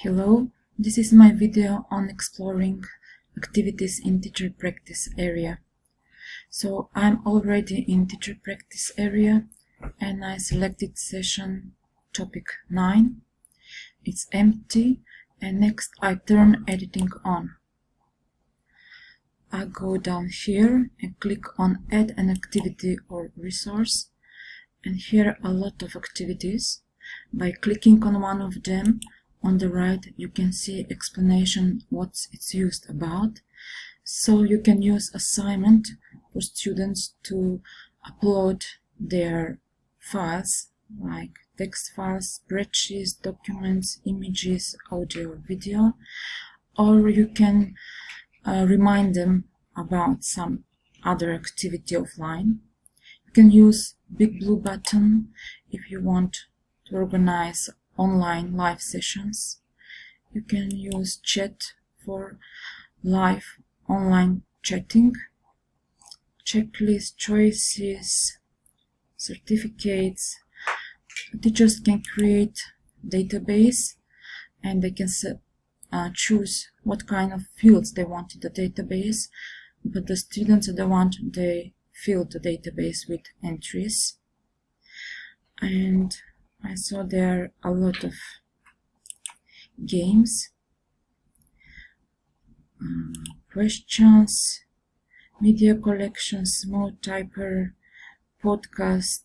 Hello, this is my video on exploring activities in teacher practice area. So I'm already in teacher practice area and I selected session topic 9. It's empty and next I turn editing on. I go down here and click on add an activity or resource, and here are a lot of activities. By clicking on one of them, on the right you can see explanation what it's used about. So you can use assignment for students to upload their files like text files, spreadsheets, documents, images, audio or video, or you can remind them about some other activity offline. You can use big blue button if you want to organize online live sessions. You can use chat for live online chatting, checklist, choices, certificates. Teachers can create database and they can choose what kind of fields they want in the database, but the students are the ones they fill the database with entries. And I saw there are a lot of games, questions, media collections, small typer, podcast,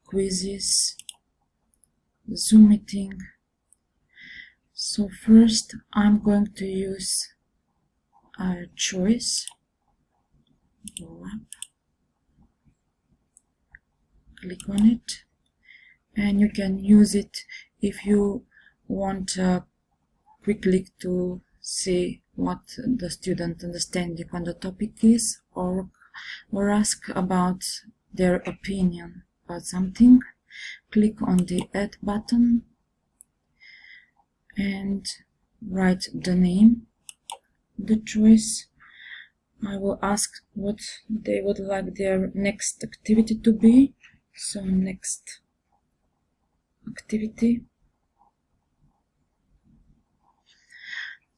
quizzes, Zoom meeting. So first I'm going to use a choice. Go up, click on it, and you can use it if you want quickly to see what the student understanding on the topic is, or ask about their opinion about something. Click on the add button and write the name, the choice. I will ask what they would like their next activity to be. So next activity.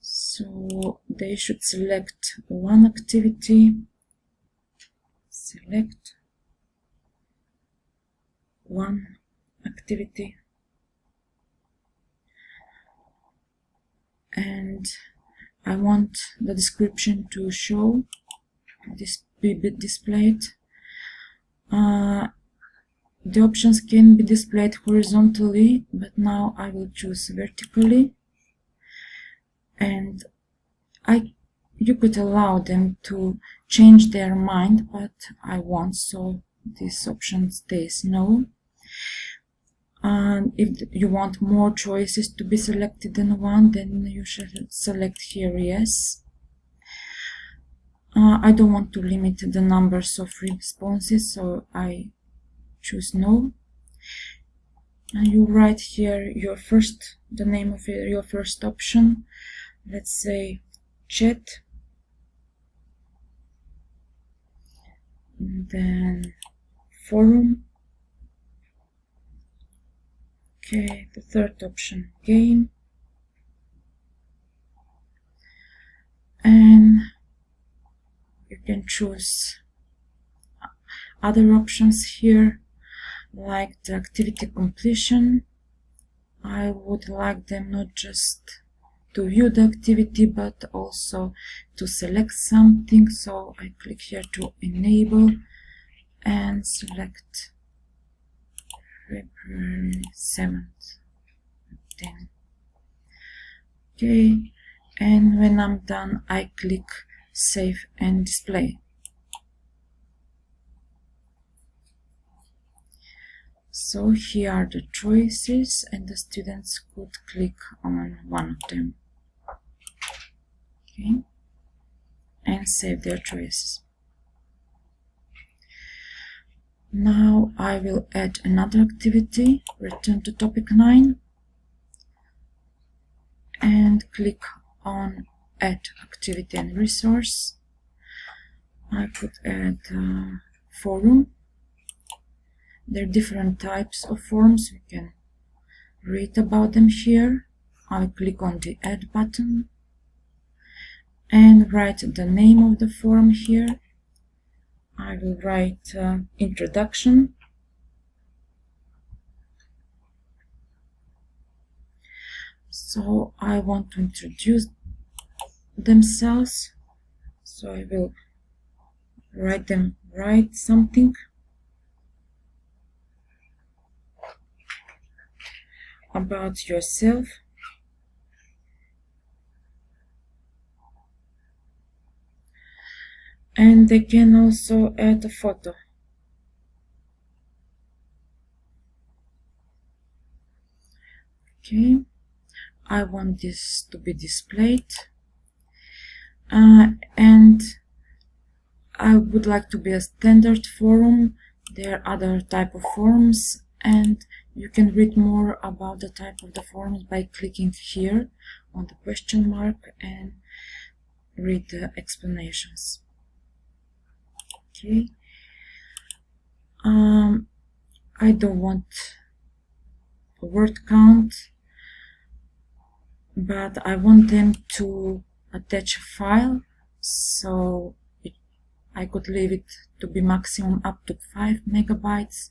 So they should select one activity. Select one activity. And I want the description to show, this be displayed. The options can be displayed horizontally, but now I will choose vertically. And you could allow them to change their mind, but I won't, so this option stays no. And if you want more choices to be selected than one, then you should select here yes. I don't want to limit the numbers of responses, so I choose no. And you write here the name of your first option. Let's say chat, and then forum. Okay, the third option, game, and you can choose other options here, like the activity completion. I would like them not just to view the activity, but also to select something, so I click here to enable and select February 7th, 10. Okay, and when I'm done, I click save and display. So here are the choices, and the students could click on one of them. Okay, and save their choices. Now I will add another activity, return to topic 9, and click on add activity and resource. I could add forum. There are different types of forums, you can read about them here. I'll click on the Add button and write the name of the form here. I will write Introduction. So I want to introduce themselves, so I will write something. About yourself. And they can also add a photo. Okay, I want this to be displayed, and I would like to be a standard forum. There are other type of forums, and you can read more about the type of the forums by clicking here on the question mark and read the explanations. Okay, I don't want a word count, but I want them to attach a file, so I could leave it to be maximum up to 5 megabytes,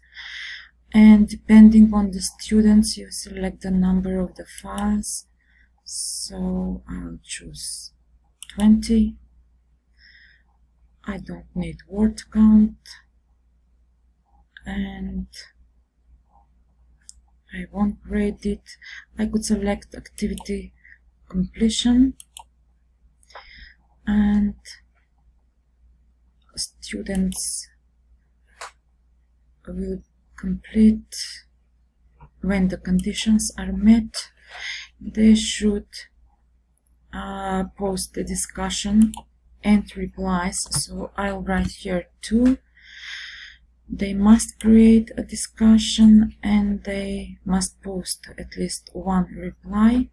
and depending on the students you select the number of the files. So I'll choose 20. I don't need word count, and I won't grade it. I could select activity completion, and students will complete when the conditions are met. They should post the discussion and replies, so I'll write here 2. They must create a discussion and they must post at least 1 reply,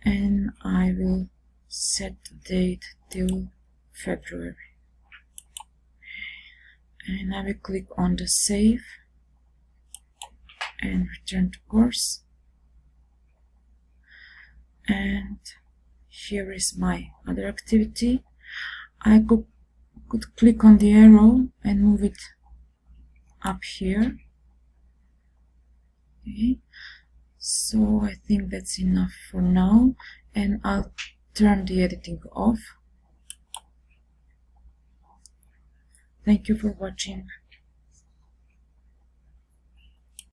and I will set the date till February. And I will click on the save and return to course. And here is my other activity. I could click on the arrow and move it up here. Okay, so I think that's enough for now, and I'll turn the editing off. Thank you for watching.